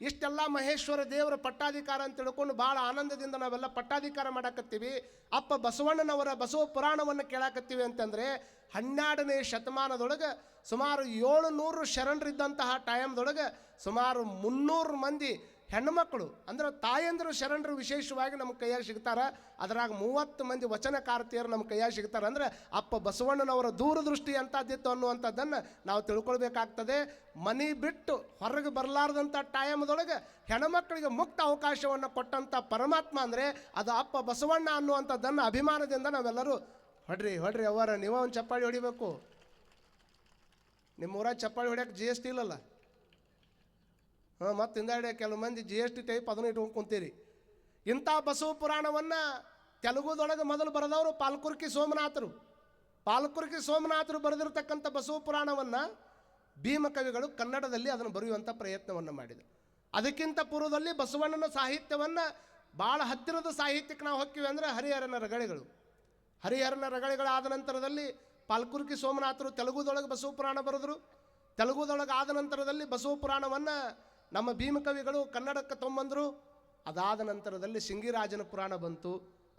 ಇಷ್ಟೆಲ್ಲ ಮಹೇಶ್ವರ ದೇವರ ಪಟ್ಟಾಧಿಕಾರ ಅಂತ ತಿಳ್ಕೊಂಡು ಭಾಳ ಆನಂದದಿಂದ ನಾವೆಲ್ಲ ಪಟ್ಟಾಧಿಕಾರ ಮಾಡಾಕತ್ತೀವಿ. ಅಪ್ಪ ಬಸವಣ್ಣನವರ ಬಸವ ಪುರಾಣವನ್ನು ಕೇಳಾಕತ್ತೀವಿ ಅಂತಂದರೆ 12ನೇ ಶತಮಾನದೊಳಗೆ ಸುಮಾರು 700 ಶರಣರಿದ್ದಂತಹ ಟೈಮ್ದೊಳಗೆ ಸುಮಾರು 300 ಮಂದಿ ಹೆಣ್ಣುಮಕ್ಕಳು ಅಂದ್ರೆ ತಾಯಂದರು ಶರಣರು ವಿಶೇಷವಾಗಿ ನಮ್ಮ ಕೈಯಾಗಿ ಸಿಗ್ತಾರೆ. ಅದರಾಗ 30 ಮಂದಿ ವಚನಕಾರ್ತಿಯರು ನಮ್ಮ ಕೈಯಾಗಿ ಸಿಗ್ತಾರೆ. ಅಂದರೆ ಅಪ್ಪ ಬಸವಣ್ಣನವರ ದೂರದೃಷ್ಟಿ ಅಂಥದ್ದಿತ್ತು ಅನ್ನುವಂಥದ್ದನ್ನು ನಾವು ತಿಳ್ಕೊಳ್ಬೇಕಾಗ್ತದೆ. ಮನೆ ಬಿಟ್ಟು ಹೊರಗೆ ಬರಲಾರ್ದಂಥ ಟೈಮ್ದೊಳಗೆ ಹೆಣ್ಮಕ್ಕಳಿಗೆ ಮುಕ್ತ ಅವಕಾಶವನ್ನು ಕೊಟ್ಟಂಥ ಪರಮಾತ್ಮ ಅಂದರೆ ಅದು ಅಪ್ಪ ಬಸವಣ್ಣ ಅನ್ನುವಂಥದ್ದನ್ನು ಅಭಿಮಾನದಿಂದ ನಾವೆಲ್ಲರೂ ಹೊಡ್ರಿ ಅವರ ನೀವು ಒಂದು ಚಪ್ಪಾಳಿ ಹೊಡಿಬೇಕು. ನಿಮ್ಮ ಊರಾಗ ಚಪ್ಪಾಳಿ ಹೊಡ್ಯಕ್ಕೆ GST ಇಲ್ಲಲ್ಲ. ಮತ್ತು ಹಿಂದಾಡೆ ಕೆಲವು ಮಂದಿ GST ಟೈಪ್ ಅದನ್ನು ಇಟ್ಕೊಂಡು ಕುಂತೀರಿ. ಇಂಥ ಬಸವ ಪುರಾಣವನ್ನು ತೆಲುಗುದೊಳಗೆ ಮೊದಲು ಬರೆದವರು ಪಾಲ್ಕುರ್ಕಿ ಸೋಮನಾಥರು ಬರೆದಿರತಕ್ಕಂಥ ಬಸವ ಪುರಾಣವನ್ನು ಭೀಮಕವಿಗಳು ಕನ್ನಡದಲ್ಲಿ ಅದನ್ನು ಬರೆಯುವಂಥ ಪ್ರಯತ್ನವನ್ನು ಮಾಡಿದರು. ಅದಕ್ಕಿಂತ ಪೂರ್ವದಲ್ಲಿ ಬಸವಣ್ಣನ ಸಾಹಿತ್ಯವನ್ನು ಭಾಳ ಹತ್ತಿರದ ಸಾಹಿತ್ಯಕ್ಕೆ ನಾವು ಹೊಕ್ಕಿವಿ ಅಂದರೆ ಹರಿಹರನ ರಗಳೆಗಳಾದ ನಂತರದಲ್ಲಿ ಪಾಲ್ಕುರ್ಕಿ ಸೋಮನಾಥರು ತೆಲುಗುದೊಳಗೆ ಬಸವ ಪುರಾಣ ಬರೆದರು. ತೆಲುಗುದೊಳಗೆ ಆದ ನಂತರದಲ್ಲಿ ಬಸವ ಪುರಾಣವನ್ನು ನಮ್ಮ ಭೀಮಕವಿಗಳು ಕನ್ನಡಕ್ಕೆ ತೊಂಬಂದರು. ಅದಾದ ನಂತರದಲ್ಲಿ ಸಿಂಗಿರಾಜನ ಪುರಾಣ ಬಂತು.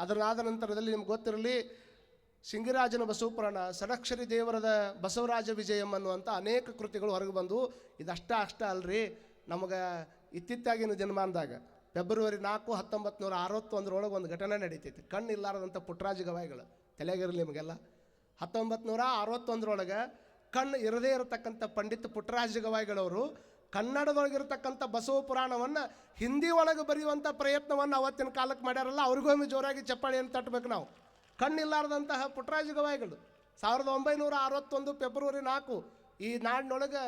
ಅದರಾದ ನಂತರದಲ್ಲಿ ನಿಮ್ಗೆ ಗೊತ್ತಿರಲಿ ಸಿಂಗಿರಾಜನ ಬಸವ ಪುರಾಣ, ಷಡಕ್ಷರಿ ದೇವರದ ಬಸವರಾಜ ವಿಜಯಂ ಅನ್ನುವಂಥ ಅನೇಕ ಕೃತಿಗಳು ಹೊರಗೆ ಬಂದು. ಅಷ್ಟ ಅಲ್ರಿ, ನಮಗೆ ಇತ್ತಿತ್ತಾಗಿನ ದಿನಮಾನದಾಗ ಫೆಬ್ರವರಿ 4, 1961 ಒಂದು ಘಟನೆ ನಡೀತೈತಿ. ಕಣ್ಣಿಲ್ಲಾರದಂಥ ಪುಟ್ಟರಾಜ ಗವಾಯಿಗಳು ತಲೆಗಿರಲಿ ನಿಮಗೆಲ್ಲ. 1961 ಕಣ್ಣು ಇರದೇ ಇರತಕ್ಕಂಥ ಪಂಡಿತ ಪುಟ್ಟರಾಜ ಗವಾಯಿಗಳವರು ಕನ್ನಡದೊಳಗಿರತಕ್ಕಂಥ ಬಸವ ಪುರಾಣವನ್ನು ಹಿಂದಿ ಒಳಗೆ ಬರೆಯುವಂಥ ಪ್ರಯತ್ನವನ್ನು ಅವತ್ತಿನ ಕಾಲಕ್ಕೆ ಮಾಡ್ಯಾರಲ್ಲ, ಅವ್ರಿಗೊಮ್ಮೆ ಜೋರಾಗಿ ಚಪ್ಪಾಳಿಯನ್ನು ತಟ್ಟಬೇಕು ನಾವು. ಕಣ್ಣಿಲ್ಲಾರದಂತಹ ಪುಟ್ಟರಾಜ ಗವಾಯಿಗಳು 1961 ಫೆಬ್ರವರಿ 4 ಈ ನಾಡಿನೊಳಗೆ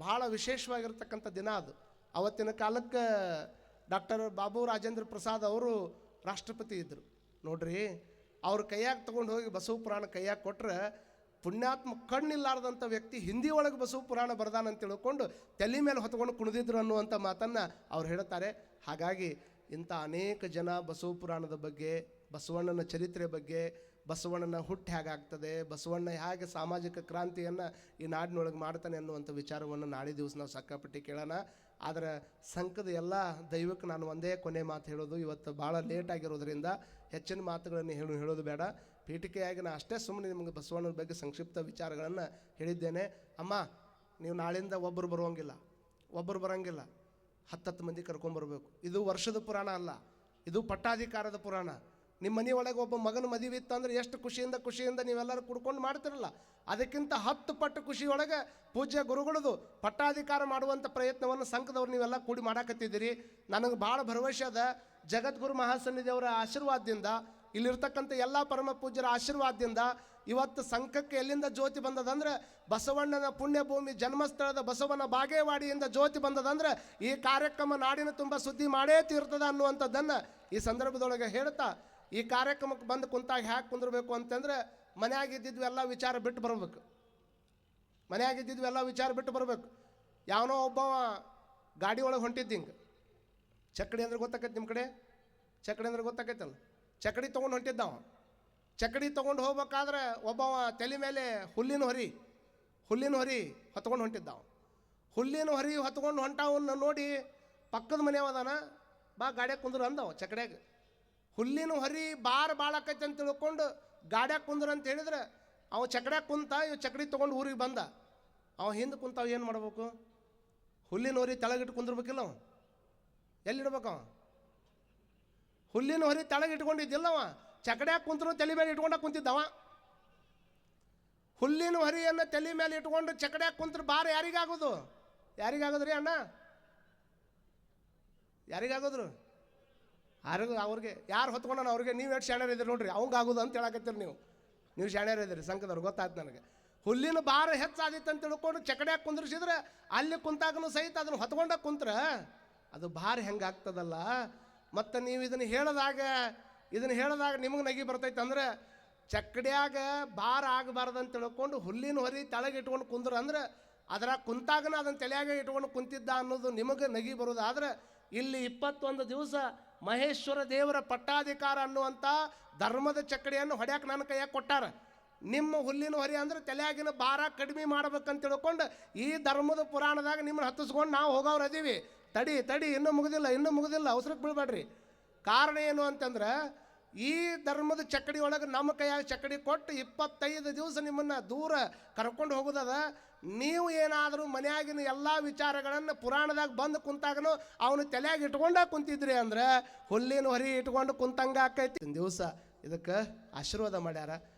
ಭಾಳ ವಿಶೇಷವಾಗಿರ್ತಕ್ಕಂಥ ದಿನ ಅದು. ಅವತ್ತಿನ ಕಾಲಕ್ಕೆ ಡಾಕ್ಟರ್ ಬಾಬು ರಾಜೇಂದ್ರ ಪ್ರಸಾದ್ ಅವರು ರಾಷ್ಟ್ರಪತಿ ಇದ್ದರು ನೋಡ್ರಿ. ಅವ್ರ ಕೈಯಾಗ ತೊಗೊಂಡು ಹೋಗಿ ಬಸವ ಪುರಾಣ ಕೈಯಾಗ ಕೊಟ್ಟರೆ ಪುಣ್ಯಾತ್ಮ ಕಣ್ಣಿಲ್ಲಾರ್ದಂಥ ವ್ಯಕ್ತಿ ಹಿಂದಿ ಒಳಗೆ ಬಸವ ಪುರಾಣ ಬರ್ದಾನಂತ ತಿಳ್ಕೊಂಡು ತಲೆ ಮೇಲೆ ಹೊತ್ಕೊಂಡು ಕುಣಿದಿದ್ರು ಅನ್ನುವಂಥ ಮಾತನ್ನು ಅವ್ರು ಹೇಳ್ತಾರೆ. ಹಾಗಾಗಿ ಇಂಥ ಅನೇಕ ಜನ ಬಸವ ಪುರಾಣದ ಬಗ್ಗೆ, ಬಸವಣ್ಣನ ಚರಿತ್ರೆ ಬಗ್ಗೆ, ಬಸವಣ್ಣನ ಹುಟ್ಟು ಹೇಗಾಗ್ತದೆ, ಬಸವಣ್ಣ ಹೇಗೆ ಸಾಮಾಜಿಕ ಕ್ರಾಂತಿಯನ್ನು ಈ ನಾಡಿನೊಳಗೆ ಮಾಡ್ತಾನೆ ಅನ್ನುವಂಥ ವಿಚಾರವನ್ನು ನಾಳೆ ದಿವಸ ನಾವು ಸಕ್ಕಾಪಟ್ಟಿ ಕೇಳೋಣ. ಆದರೆ ಸಂಘದ ಎಲ್ಲ ದೈವಕ್ಕೆ ನಾನು ಒಂದೇ ಕೊನೆ ಮಾತು ಹೇಳೋದು, ಇವತ್ತು ಭಾಳ ಲೇಟ್ ಆಗಿರೋದ್ರಿಂದ ಹೆಚ್ಚಿನ ಮಾತುಗಳನ್ನು ಹೇಳೋದು ಬೇಡ. ಪೀಠಿಕೆಯಾಗಿ ನಾನು ಅಷ್ಟೇ ಸುಮ್ಮನೆ ನಿಮಗೆ ಬಸವಣ್ಣನ ಬಗ್ಗೆ ಸಂಕ್ಷಿಪ್ತ ವಿಚಾರಗಳನ್ನು ಹೇಳಿದ್ದೇನೆ. ಅಮ್ಮ, ನೀವು ನಾಳಿಂದ ಒಬ್ಬರು ಬರೋಂಗಿಲ್ಲ, 10 ಮಂದಿ ಕರ್ಕೊಂಬರ್ಬೇಕು. ಇದು ವರ್ಷದ ಪುರಾಣ ಅಲ್ಲ, ಇದು ಪಟ್ಟಾಧಿಕಾರದ ಪುರಾಣ. ನಿಮ್ಮ ಮನೆಯೊಳಗೆ ಒಬ್ಬ ಮಗನ ಮದುವೆ ಇತ್ತಂದ್ರೆ ಎಷ್ಟು ಖುಷಿಯಿಂದ ನೀವೆಲ್ಲರೂ ಕುಡ್ಕೊಂಡು ಮಾಡ್ತಿರಲ್ಲ, ಅದಕ್ಕಿಂತ 10 ಪಟ್ಟು ಖುಷಿಯೊಳಗೆ ಪೂಜ್ಯ ಗುರುಗಳದು ಪಟ್ಟಾಧಿಕಾರ ಮಾಡುವಂಥ ಪ್ರಯತ್ನವನ್ನು ಸಂಘದವ್ರು ನೀವೆಲ್ಲ ಕೂಡಿ ಮಾಡಾಕತ್ತಿದ್ದೀರಿ. ನನಗೆ ಭಾಳ ಭರವಸೆ ಅದ. ಜಗದ್ಗುರು ಮಹಾಸನ್ನಿಧಿಯವರ ಆಶೀರ್ವಾದದಿಂದ, ಇಲ್ಲಿರ್ತಕ್ಕಂಥ ಎಲ್ಲ ಪರಮ ಪೂಜ್ಯರ ಆಶೀರ್ವಾದದಿಂದ ಇವತ್ತು ಸಂಘಕ್ಕೆ ಎಲ್ಲಿಂದ ಜ್ಯೋತಿ ಬಂದದಂದ್ರೆ ಬಸವಣ್ಣನ ಪುಣ್ಯಭೂಮಿ ಜನ್ಮಸ್ಥಳದ ಬಸವನ ಬಾಗೇವಾಡಿಯಿಂದ ಜ್ಯೋತಿ ಬಂದದಂದ್ರೆ ಈ ಕಾರ್ಯಕ್ರಮ ನಾಡಿನ ತುಂಬ ಸುದ್ದಿ ಮಾಡೇ ತೀರ್ತದ ಅನ್ನುವಂಥದ್ದನ್ನು ಈ ಸಂದರ್ಭದೊಳಗೆ ಹೇಳ್ತಾ, ಈ ಕಾರ್ಯಕ್ರಮಕ್ಕೆ ಬಂದು ಕುಂತಾಗ ಹ್ಯಾಕೆ ಕುಂದಿರ್ಬೇಕು ಅಂತಂದರೆ ಮನೆಯಾಗಿದ್ದಿದ್ವಿ ಎಲ್ಲ ವಿಚಾರ ಬಿಟ್ಟು ಬರಬೇಕು. ಯಾವನೋ ಒಬ್ಬವ ಗಾಡಿ ಒಳಗೆ ಹೊಂಟಿದ್ದು ಹಿಂಗೆ ಚಕ್ಕಡಿ ಅಂದ್ರೆ ಗೊತ್ತಾಕೈತೆ ನಿಮ್ಮ ಕಡೆ? ಚಕ್ಕಡಿ ಅಂದ್ರೆ ಗೊತ್ತಾಕೈತಲ್ಲ, ಚಕ್ಕಡಿ ತೊಗೊಂಡು ಹೊಂಟಿದ್ದವ. ಚಕ್ಕಡಿ ತೊಗೊಂಡು ಹೋಗ್ಬೇಕಾದ್ರೆ ಒಬ್ಬವ ತಲೆ ಮೇಲೆ ಹುಲ್ಲಿನ ಹೊರಿ ಹೊತ್ಕೊಂಡು ಹೊಂಟಿದ್ದವ. ಹುಲ್ಲಿನ ಹೊರಿ ಹೊತ್ಕೊಂಡು ಹೊಂಟವನ್ನ ನೋಡಿ ಪಕ್ಕದ ಮನೆಯವದಾನ, ಬಾ ಗಾಡ್ಯಾಗ ಕುಂದ್ರು ಅಂದವ. ಚಕ್ಕಡ್ಯಾಗ ಹುಲ್ಲಿನ ಹೊರಿ ಬಾಳಾಕೈತೆ ಅಂತ ತಿಳ್ಕೊಂಡು ಗಾಡ್ಯಾಗ ಕುಂದ್ರು ಅಂತ ಹೇಳಿದ್ರೆ ಅವ ಚಕ್ಕಡ್ಯಾಗ ಕುಂತ, ಇವ್ ಚಕ್ಕಡಿ ತೊಗೊಂಡು ಊರಿಗೆ ಬಂದ. ಅವ ಹಿಂದೆ ಕುಂತಾವ ಏನು ಮಾಡ್ಬೇಕು? ಹುಲ್ಲಿನ ಹೊರಿ ತೆಳಗಿಟ್ಟು ಕುಂದಿರ್ಬೇಕಿಲ್ಲ, ಅವ ಎಲ್ಲಿಡ್ಬೇಕು? ಅವ ಹುಲ್ಲಿನ ಹೊರಿ ತೆಳಗಿಟ್ಕೊಂಡಿದ್ದಿಲ್ಲವ, ಚಕ್ಕಡ್ಯಾಗ ಕುಂತರು ತಲೆ ಮೇಲೆ ಇಟ್ಕೊಂಡ ಕುಂತಿದ್ದವ. ಹುಲ್ಲಿನ ಹೊರಿಯನ್ನು ತಲೆ ಮೇಲೆ ಇಟ್ಕೊಂಡು ಚಕ್ಕಡ್ಯಾಗ ಕುಂತ್ರು ಬಾರ ಯಾರಿಗಾಗೋದ್ರಿ ಅಣ್ಣ? ಯಾರಿಗಾಗೋದ್ರು? ಅವ್ರಿಗೆ ಯಾರು ಹೊತ್ಕೊಂಡ ಅವ್ರಿಗೆ ನೀವು ಎಷ್ಟು ಶಾಣ್ಯರು ಇದ್ದೀರಿ ನೋಡ್ರಿ ಅವಂಗೆ ಆಗೋದು ಅಂತ ಹೇಳಕತ್ತೀರಿ ನೀವು ಶಾಣ್ಯರು ಇದ್ದೀರಿ ಸಂಕದವ್ರು ಗೊತ್ತಾಯ್ತು ನನಗೆ. ಹುಲ್ಲಿನ ಭಾರ ಹೆಚ್ಚಾದಿತ್ತು ಅಂತ ತಿಳ್ಕೊಂಡು ಚಕಡ್ಯಾಗ ಕುಂದ್ರಿಸಿದ್ರೆ ಅಲ್ಲಿ ಕುಂತಾಗನು ಸಹಿತ ಅದನ್ನು ಹೊತ್ಕೊಂಡಾಗ ಕುಂತ್ರೆ ಅದು ಭಾರ ಹೆಂಗಾಗ್ತದಲ್ಲ. ಮತ್ತು ನೀವು ಇದನ್ನು ಹೇಳಿದಾಗ ನಿಮಗೆ ನಗಿ ಬರ್ತೈತೆ ಅಂದ್ರೆ ಚಕಡ್ಯಾಗ ಭಾರ ಆಗಬಾರ್ದು ಅಂತ ತಿಳ್ಕೊಂಡು ಹುಲ್ಲಿನ ಹೊರಿ ತೆಳಗೆ ಇಟ್ಕೊಂಡು ಕುಂದ್ರೆ ಅಂದ್ರೆ ಅದರ ಕುಂತಾಗನ ಅದನ್ನು ತಲೆಯಾಗ ಇಟ್ಕೊಂಡು ಕುಂತಿದ್ದ ಅನ್ನೋದು ನಿಮಗೆ ನಗಿ ಬರೋದಾದ್ರೆ ಇಲ್ಲಿ 21 ದಿವಸ ಮಹೇಶ್ವರ ದೇವರ ಪಟ್ಟಾಧಿಕಾರ ಅನ್ನುವಂಥ ಧರ್ಮದ ಚಕ್ಕಡಿಯನ್ನು ಹೊಡ್ಯಾಕೆ ನನ್ನ ಕೈಯಾಗ ಕೊಟ್ಟಾರ. ನಿಮ್ಮ ಹುಲ್ಲಿನ ಹೊರಿ ಅಂದ್ರೆ ತಲೆಯಾಗಿನ ಭಾರ ಕಡಿಮೆ ಮಾಡ್ಬೇಕಂತ ತಿಳ್ಕೊಂಡು ಈ ಧರ್ಮದ ಪುರಾಣದಾಗ ನಿಮ್ಮನ್ನು ಹತ್ತಿಸ್ಕೊಂಡು ನಾವು ಹೋಗೋರು ಅದೀವಿ. ತಡಿ ಇನ್ನೂ ಮುಗಿದಿಲ್ಲ ಅವಸರಕ್ಕೆ ಬೀಳ್ಬೇಡ್ರಿ. ಕಾರಣ ಏನು ಅಂತಂದ್ರೆ ಈ ಧರ್ಮದ ಚಕ್ಕಡಿ ಒಳಗೆ ನಮ್ಮ ಕೈಯಾಗ ಚಕ್ಕಡಿ ಕೊಟ್ಟು 25 ದಿವಸ ನಿಮ್ಮನ್ನು ದೂರ ಕರ್ಕೊಂಡು ಹೋಗೋದದ. ನೀವು ಏನಾದರೂ ಮನೆಯಾಗಿನ ಎಲ್ಲ ವಿಚಾರಗಳನ್ನು ಪುರಾಣದಾಗ ಬಂದು ಕುಂತಾಗನು ಅವನು ತಲೆಯಾಗಿ ಇಟ್ಕೊಂಡಾಗ ಕುಂತಿದ್ರಿ ಅಂದ್ರೆ ಹುಲ್ಲಿನ ಹೊರಿ ಇಟ್ಕೊಂಡು ಕುಂತಂಗೆ ಆಕೈತಿ. ದಿವಸ ಇದಕ್ಕೆ ಆಶೀರ್ವಾದ ಮಾಡ್ಯಾರ.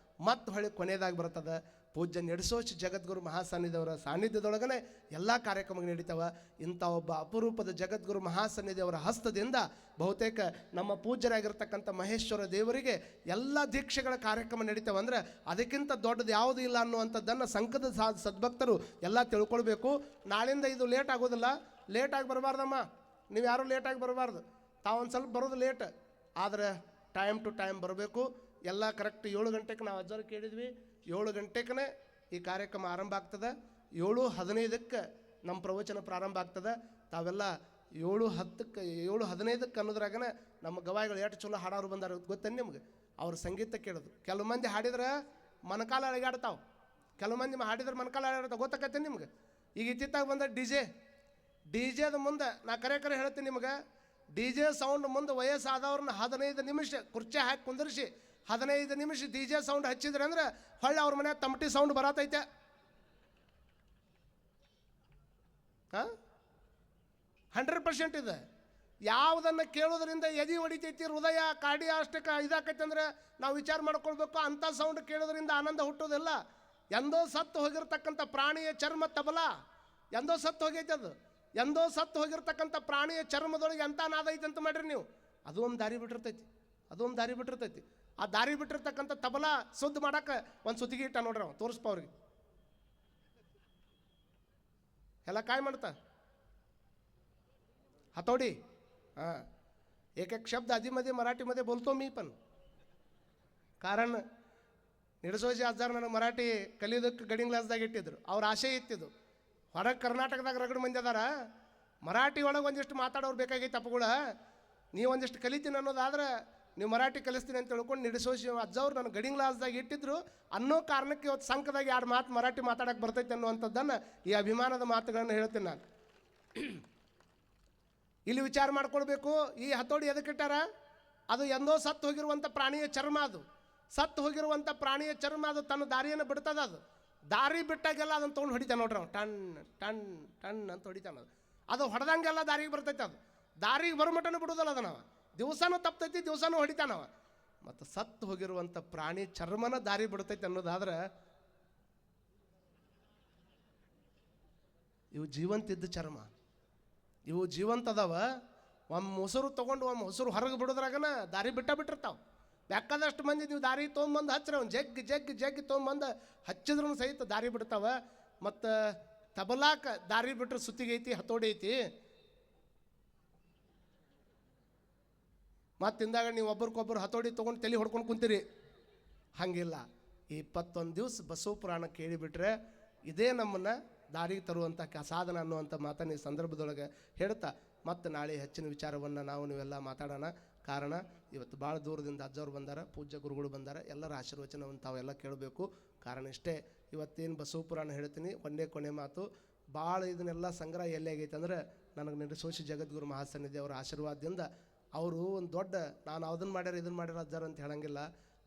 ಮತ್ತು ಹೊಳ್ಳಿ ಕೊನೆಯದಾಗಿ ಬರ್ತದೆ ಪೂಜ್ಯ ನಡೆಸೋಚ್ ಜಗದ್ಗುರು ಮಹಾಸನ್ನಿಧಿಯವರ ಸಾನ್ನಿಧ್ಯದೊಳಗನೆ ಎಲ್ಲ ಕಾರ್ಯಕ್ರಮಗಳು ನಡೀತಾವ. ಇಂಥ ಒಬ್ಬ ಅಪರೂಪದ ಜಗದ್ಗುರು ಮಹಾಸನ್ನಿಧಿಯವರ ಹಸ್ತದಿಂದ ಬಹುತೇಕ ನಮ್ಮ ಪೂಜ್ಯರಾಗಿರ್ತಕ್ಕಂಥ ಮಹೇಶ್ವರ ದೇವರಿಗೆ ಎಲ್ಲ ದೀಕ್ಷೆಗಳ ಕಾರ್ಯಕ್ರಮ ನಡೀತಾವೆ. ಅಂದರೆ ಅದಕ್ಕಿಂತ ದೊಡ್ಡದು ಯಾವುದೂ ಇಲ್ಲ ಅನ್ನುವಂಥದ್ದನ್ನು ಸಂಕದ ಸದ್ಭಕ್ತರು ಎಲ್ಲ ತಿಳ್ಕೊಳ್ಬೇಕು. ನಾಳಿಂದ ಇದು ಲೇಟ್ ಆಗೋದಿಲ್ಲ. ಲೇಟಾಗಿ ಬರಬಾರ್ದಮ್ಮ, ನೀವು ಯಾರೂ ಲೇಟಾಗಿ ಬರಬಾರ್ದು. ತಾವೊಂದು ಸ್ವಲ್ಪ ಬರೋದು ಲೇಟ್ ಆದರೆ ಟೈಮ್ ಟು ಟೈಮ್ ಬರಬೇಕು. ಎಲ್ಲ ಕರೆಕ್ಟ್ 7 ಗಂಟೆಗೆ ನಾವು ಅಜ್ಜರು ಕೇಳಿದ್ವಿ. 7 ಗಂಟೆಗೆ ಈ ಕಾರ್ಯಕ್ರಮ ಆರಂಭ ಆಗ್ತದೆ. 7:15 ನಮ್ಮ ಪ್ರವಚನ ಪ್ರಾರಂಭ ಆಗ್ತದೆ. ತಾವೆಲ್ಲ 7:15 ಅನ್ನೋದ್ರಾಗನ ನಮ್ಮ ಗವಾಯಿಗಳು ಎಷ್ಟು ಚಲೋ ಹಾಡೋರು ಬಂದಾರ ಗೊತ್ತೇನು ನಿಮ್ಗೆ? ಅವ್ರ ಸಂಗೀತ ಕೇಳೋದು. ಕೆಲವು ಮಂದಿ ಹಾಡಿದ್ರೆ ಮನಕಾಲ ಅಳಗಾಡ್ತಾವೆ, ಕೆಲವು ಮಂದಿ ಹಾಡಿದ್ರೆ ಮನಕಾಲ ಅಳಗಾಡ್ತಾವೆ. ಗೊತ್ತಾಕತ್ತೇನೆ ನಿಮ್ಗೆ? ಈಗ ಇತ್ತಿತ್ತಾಗ ಬಂದ ಡಿ ಜೆದ ಮುಂದೆ ನಾ ಕರೆ ಹೇಳ್ತೀನಿ ನಿಮ್ಗೆ. DJ ಸೌಂಡ್ ಮುಂದೆ ವಯಸ್ಸಾದವ್ರನ್ನ 15 ನಿಮಿಷ ಕುರ್ಚಿ ಹಾಕಿ ಕುಂದರ್ಸಿ 15 ನಿಮಿಷ DJ ಸೌಂಡ್ ಹಚ್ಚಿದ್ರೆ ಅಂದ್ರೆ ಹೊಳ್ಳಿ ಅವ್ರ ಮನೆ ತಮಟಿ ಸೌಂಡ್ ಬರತೈತೆ. 100% ಇದೆ. ಯಾವುದನ್ನು ಕೇಳೋದ್ರಿಂದ ಎದೆ ಹೊಡಿತೈತಿ, ಹೃದಯ ಕಾರ್ಡಿಯಾಸ್ಟಿಕ್ ಇದಾಕೈತೆ ಅಂದ್ರೆ ನಾವು ವಿಚಾರ ಮಾಡ್ಕೊಳ್ಬೇಕು. ಅಂಥ ಸೌಂಡ್ ಕೇಳೋದ್ರಿಂದ ಆನಂದ ಹುಟ್ಟೋದಿಲ್ಲ. ಎಂದೋ ಸತ್ತು ಹೋಗಿರ್ತಕ್ಕಂಥ ಪ್ರಾಣಿಯ ಚರ್ಮ ತಬಲ ಎಂದೋ ಸತ್ತು ಹೋಗೈತೆ. ಎಂದೋ ಸತ್ತು ಹೋಗಿರ್ತಕ್ಕಂಥ ಪ್ರಾಣಿಯ ಚರ್ಮದೊಳಗೆ ಎಂಥ ನಾದ ಐತೆ ಅಂತ ಮಾಡ್ರಿ ನೀವು. ಅದು ಒಂದು ದಾರಿ ಬಿಟ್ಟಿರ್ತೈತಿ. ಆ ದಾರಿ ಬಿಟ್ಟಿರ್ತಕ್ಕಂಥ ತಬಲ ಸುದ್ದಿ ಮಾಡಕ್ಕೆ ಒಂದು ಸುತ್ತಿಗೆ ಇಟ್ಟ ನೋಡ್ರಿ ಅವ ತೋರಿಸ್ಪ ಅವ್ರಿಗೆ ಎಲ್ಲ ಕಾಯಿ ಮಾಡ್ತಾ हथौड़ी. हाँ, एक शब्द आधी मध्ये मराठीमध्ये बोलतो मी पण. कारण ನಿಡಸೋಜಿ ಅಜ್ಜಾರ್ ನನಗೆ ಮರಾಠಿ ಕಲಿಯೋದಕ್ಕೆ ಗಡಿಂಗ್ ಕ್ಲಾಸ್ದಾಗ ಇಟ್ಟಿದ್ರು. ಅವ್ರ ಆಸೆ ಇತ್ತಿದ್ದು ಹೊರಗೆ ಕರ್ನಾಟಕದಾಗ ರಗಡು ಮಂದಿ ಅದಾರ ಮರಾಠಿ ಒಳಗೆ ಒಂದಿಷ್ಟು ಮಾತಾಡೋರು ಬೇಕಾಗೈತೆ ಅಪ್ಪಗಳ. ನೀವು ಒಂದಿಷ್ಟು ಕಲಿತೀನಿ ಅನ್ನೋದಾದ್ರೆ ನೀವು ಮರಾಠಿ ಕಲಿಸ್ತೀನಿ ಅಂತ ತಿಳ್ಕೊಂಡು ನಿಡಸೋಜಿ ಅಜ್ಜವ್ರು ನನಗೆ ಗಡಿಂಗ್ ಕ್ಲಾಸ್ದಾಗ ಇಟ್ಟಿದ್ರು ಅನ್ನೋ ಕಾರಣಕ್ಕೆ ಇವತ್ತು ಸಂಕದಾಗ 2 ಮಾತು ಮರಾಠಿ ಮಾತಾಡೋಕ್ಕೆ ಬರ್ತೈತೆ ಅನ್ನುವಂಥದ್ದನ್ನು ಈ ಅಭಿಮಾನದ ಮಾತುಗಳನ್ನು ಹೇಳ್ತೀನಿ ನಾನು. ಇಲ್ಲಿ ವಿಚಾರ ಮಾಡ್ಕೊಳ್ಬೇಕು. ಈ ಹತೋಡಿ ಎದಕ್ಕಿಟ್ಟಾರ? ಅದು ಎಂದೋ ಸತ್ತು ಹೋಗಿರುವಂಥ ಪ್ರಾಣಿಯ ಚರ್ಮ. ಅದು ಸತ್ತು ಹೋಗಿರುವಂಥ ಪ್ರಾಣಿಯ ಚರ್ಮ ಅದು ತನ್ನ ದಾರಿಯನ್ನು ಬಿಡ್ತದ. ಅದು ದಾರಿ ಬಿಟ್ಟಾಗೆಲ್ಲ ಅದನ್ನು ತೊಗೊಂಡು ಹೊಡಿತಾನೆ ನೋಡ್ರಿ ಅವ್ನು. ಟನ್ ಟನ್ ಟನ್ ಅಂತ ಹೊಡಿತಾನೆ. ಅದು ಹೊಡೆದಂಗೆಲ್ಲ ದಾರಿಗೆ ಬರ್ತೈತೆ. ಅದು ದಾರಿಗೆ ಬರುಮಟನೂ ಬಿಡೋದಲ್ಲ. ಅದು ನಾವು ದಿವಸನೂ ತಪ್ತೈತಿ, ದಿವಸನೂ ಹೊಡಿತಾನವ. ಮತ್ತು ಸತ್ತು ಹೋಗಿರುವಂಥ ಪ್ರಾಣಿ ಚರ್ಮನ ದಾರಿ ಬಿಡ್ತೈತೆ ಅನ್ನೋದಾದ್ರೆ ಇವು ಜೀವಂತಿದ್ದ ಚರ್ಮ, ಇವು ಜೀವಂತ ಅದಾವ. ಒಮ್ಮೆ ಮೊಸರು ತೊಗೊಂಡು ಒಮ್ಮೆ ಮೊಸರು ಹೊರಗೆ ಬಿಡೋದ್ರಾಗನ ದಾರಿ ಬಿಟ್ಟಿರ್ತಾವೆ. ಬೇಕಾದಷ್ಟು ಮಂದಿ ನೀವು ದಾರಿ ತೊಗೊಂಬಂದು ಹಚ್ಚಿರ ಅವ್ನು ಜಗ್ಗಿ ತೊಗೊಂಬಂದು ಹಚ್ಚಿದ್ರೂ ಸಹಿತ ದಾರಿ ಬಿಡ್ತಾವೆ. ಮತ್ತು ತಬಲಾಕ ದಾರಿ ಬಿಟ್ಟರೆ ಸುತ್ತಿಗೆ ಐತಿ, ಹತೋಡಿ ಐತಿ. ಮತ್ತು ಇಂದಾಗ ನೀವು ಒಬ್ರಿಗೊಬ್ಬರು ಹತೋಡಿ ತೊಗೊಂಡು ತಲೆ ಹೊಡ್ಕೊಂಡು ಕುಂತೀರಿ. ಹಾಗಿಲ್ಲ. ಈ 21 ದಿವಸ ಬಸವ ಪುರಾಣ ಕೇಳಿಬಿಟ್ರೆ ಇದೇ ನಮ್ಮನ್ನು ದಾರಿಗೆ ತರುವಂಥ ಸಾಧನ ಅನ್ನುವಂಥ ಮಾತನ್ನು ಈ ಸಂದರ್ಭದೊಳಗೆ ಹೇಳ್ತಾ ಮತ್ತು ನಾಳೆ ಹೆಚ್ಚಿನ ವಿಚಾರವನ್ನು ನೀವೆಲ್ಲ ಮಾತಾಡೋಣ. ಕಾರಣ ಇವತ್ತು ಭಾಳ ದೂರದಿಂದ ಅಜ್ಜವ್ರು ಬಂದಾರ, ಪೂಜ್ಯ ಗುರುಗಳು ಬಂದಾರ. ಎಲ್ಲರ ಆಶೀರ್ವಚನವನ್ನು ತಾವೆಲ್ಲ ಕೇಳಬೇಕು. ಕಾರಣ ಇಷ್ಟೇ, ಇವತ್ತೇನು ಬಸವ ಪುರಾಣ ಹೇಳ್ತೀನಿ ಒಂದೇ ಕೊನೆ ಮಾತು. ಭಾಳ ಇದನ್ನೆಲ್ಲ ಸಂಗ್ರಹ ಎಲ್ಲಿ ಆಗೈತೆ ಅಂದ್ರೆ ನನಗೆ ನಡೆಸೋಶಿ ಜಗದ್ಗುರು ಮಹಾಸನ್ನಿಧಿ ಅವರ ಆಶೀರ್ವಾದದಿಂದ ಅವರು ಒಂದು ದೊಡ್ಡ ನಾನು ಅದನ್ನು ಮಾಡ್ಯಾರ ಇದನ್ನು ಮಾಡ್ಯಾರ ಅಜ್ಜಾರ ಅಂತ ಹೇಳಂಗಿಲ್ಲ.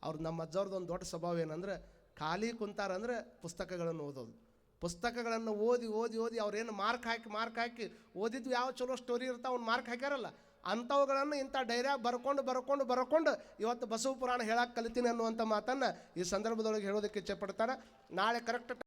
ಅವ್ರು ನಮ್ಮ ಅಜ್ಜವ್ರದ್ದು ಒಂದು ದೊಡ್ಡ ಸ್ವಭಾವ ಏನಂದ್ರೆ ಖಾಲಿ ಕುಂತಾರಂದ್ರೆ ಪುಸ್ತಕಗಳನ್ನು ಓದೋದು. ಪುಸ್ತಕಗಳನ್ನು ಓದಿ ಅವ್ರೇನು ಮಾರ್ಕ್ ಹಾಕಿ ಓದಿದ್ದು ಯಾವ ಚಲೋ ಸ್ಟೋರಿ ಇರ್ತಾವೆ ಅವ್ನು ಮಾರ್ಕ್ ಹಾಕ್ಯಾರಲ್ಲ ಅಂಥವುಗಳನ್ನು ಇಂಥ ಡೈರಿಯಾಗಿ ಬರ್ಕೊಂಡು ಇವತ್ತು ಬಸವ ಪುರಾಣ ಹೇಳಕ್ಕೆ ಕಲಿತೀನಿ ಅನ್ನುವಂಥ ಮಾತನ್ನು ಈ ಸಂದರ್ಭದೊಳಗೆ ಹೇಳೋದಕ್ಕೆ ಇಚ್ಛೆಪಡ್ತಾರೆ. ನಾಳೆ ಕರೆಕ್ಟ್